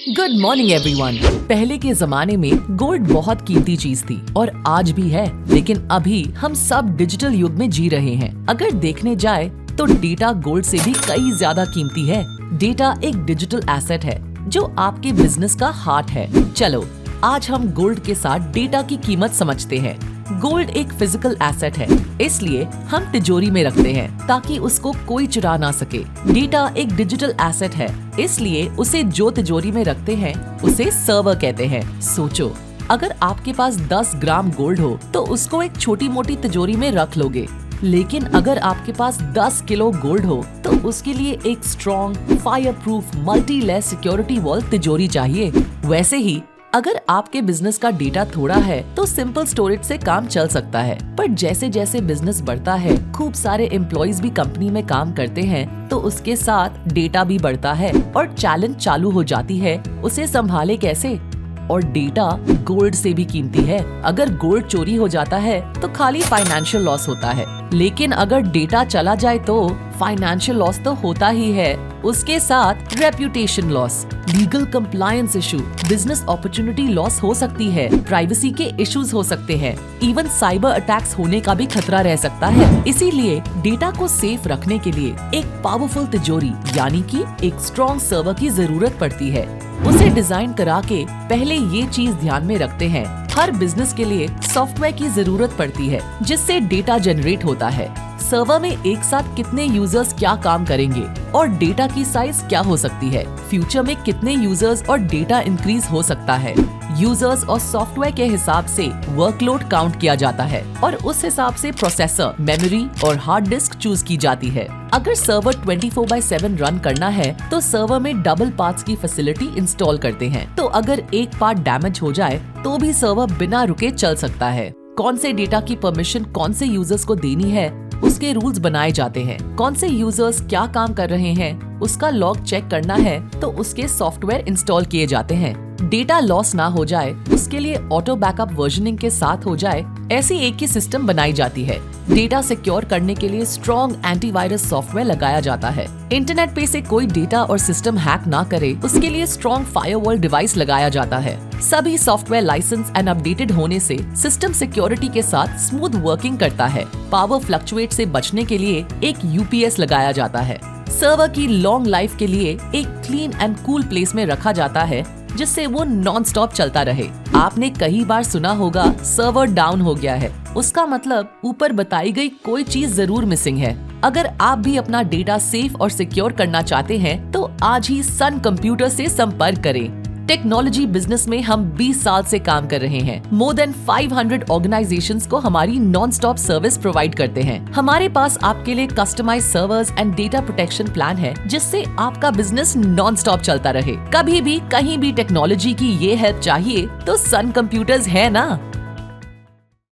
Good morning everyone. पहले के जमाने में गोल्ड बहुत कीमती चीज थी और आज भी है, लेकिन अभी हम सब डिजिटल युग में जी रहे हैं। अगर देखने जाए तो डेटा गोल्ड से भी कई ज्यादा कीमती है। डेटा एक डिजिटल एसेट है जो आपके बिजनेस का हार्ट है। चलो आज हम गोल्ड के साथ डेटा की कीमत समझते हैं। गोल्ड एक फिजिकल एसेट है, इसलिए हम तिजोरी में रखते हैं ताकि उसको कोई चुरा ना सके। डेटा एक डिजिटल एसेट है, इसलिए उसे जो तिजोरी में रखते हैं उसे सर्वर कहते हैं। सोचो, अगर आपके पास 10 ग्राम गोल्ड हो तो उसको एक छोटी मोटी तिजोरी में रख लोगे, लेकिन अगर आपके पास 10 किलो गोल्ड हो तो उसके लिए एक strong, fire proof, multi layer security wall तिजोरी चाहिए। वैसे ही अगर आपके बिजनेस का डेटा थोड़ा है तो सिंपल स्टोरेज से काम चल सकता है, पर जैसे जैसे बिजनेस बढ़ता है, खूब सारे एम्प्लॉइज भी कंपनी में काम करते हैं, तो उसके साथ डेटा भी बढ़ता है और चैलेंज चालू हो जाती है, उसे संभाले कैसे। और डेटा गोल्ड से भी कीमती है। अगर गोल्ड चोरी हो जाता है तो खाली फाइनेंशियल लॉस होता है, लेकिन अगर डेटा चला जाए तो फाइनेंशियल लॉस तो होता ही है, उसके साथ reputation loss, legal compliance issue, business opportunity loss हो सकती है, प्राइवेसी के इश्यूज हो सकते हैं, इवन साइबर अटैक्स होने का भी खतरा रह सकता है। इसीलिए डेटा को सेफ रखने के लिए एक पावरफुल तिजोरी यानी कि एक स्ट्रॉन्ग सर्वर की जरूरत पड़ती है। उसे डिजाइन करा के पहले ये चीज ध्यान में रखते हैं, हर बिजनेस के लिए सॉफ्टवेयर की जरूरत पड़ती है जिससे डेटा जनरेट होता है। सर्वर में एक साथ कितने यूजर्स क्या काम करेंगे और डेटा की साइज क्या हो सकती है, फ्यूचर में कितने यूजर्स और डेटा इंक्रीज हो सकता है। यूजर्स और सॉफ्टवेयर के हिसाब से वर्कलोड काउंट किया जाता है और उस हिसाब से प्रोसेसर, मेमोरी और हार्ड डिस्क चूज की जाती है। अगर सर्वर 24/7 रन करना है तो सर्वर में डबल पार्ट्स की फैसिलिटी इंस्टॉल करते हैं, तो अगर एक पार्ट डैमेज हो जाए तो भी सर्वर बिना रुके चल सकता है। कौन से डेटा की परमिशन कौन से यूजर्स को देनी है, उसके रूल्स बनाए जाते हैं। कौन से यूजर्स क्या काम कर रहे हैं, उसका लॉग चेक करना है तो उसके सॉफ्टवेयर इंस्टॉल किए जाते हैं। डेटा लॉस ना हो जाए उसके लिए ऑटो बैकअप वर्जनिंग के साथ हो जाए, ऐसी एक ही सिस्टम बनाई जाती है। डेटा सिक्योर करने के लिए स्ट्रॉन्ग एंटीवायरस सॉफ्टवेयर लगाया जाता है। इंटरनेट पे से कोई डेटा और सिस्टम हैक ना करे उसके लिए स्ट्रॉन्ग फायरवॉल डिवाइस लगाया जाता है। सभी सॉफ्टवेयर लाइसेंस एंड अपडेटेड होने से सिस्टम सिक्योरिटी के साथ स्मूथ वर्किंग करता है। पावर फ्लक्चुएट से बचने के लिए एक यूपीएस लगाया जाता है। सर्वर की लॉन्ग लाइफ के लिए एक क्लीन एंड कूल प्लेस में रखा जाता है जिससे वो नॉन स्टॉप चलता रहे। आपने कई बार सुना होगा सर्वर डाउन हो गया है, उसका मतलब ऊपर बताई गई कोई चीज जरूर मिसिंग है। अगर आप भी अपना डेटा सेफ और सिक्योर करना चाहते हैं तो आज ही सन कंप्यूटर से संपर्क करें। टेक्नोलॉजी बिजनेस में हम 20 साल से काम कर रहे हैं। मोर देन 500 ऑर्गेनाइजेशंस को हमारी नॉन स्टॉप सर्विस प्रोवाइड करते हैं। हमारे पास आपके लिए customize servers and data protection plan है जिससे आपका बिजनेस नॉन स्टॉप चलता रहे। कभी भी कहीं भी टेक्नोलॉजी की ये हेल्प चाहिए तो सन कंप्यूटर्स है ना।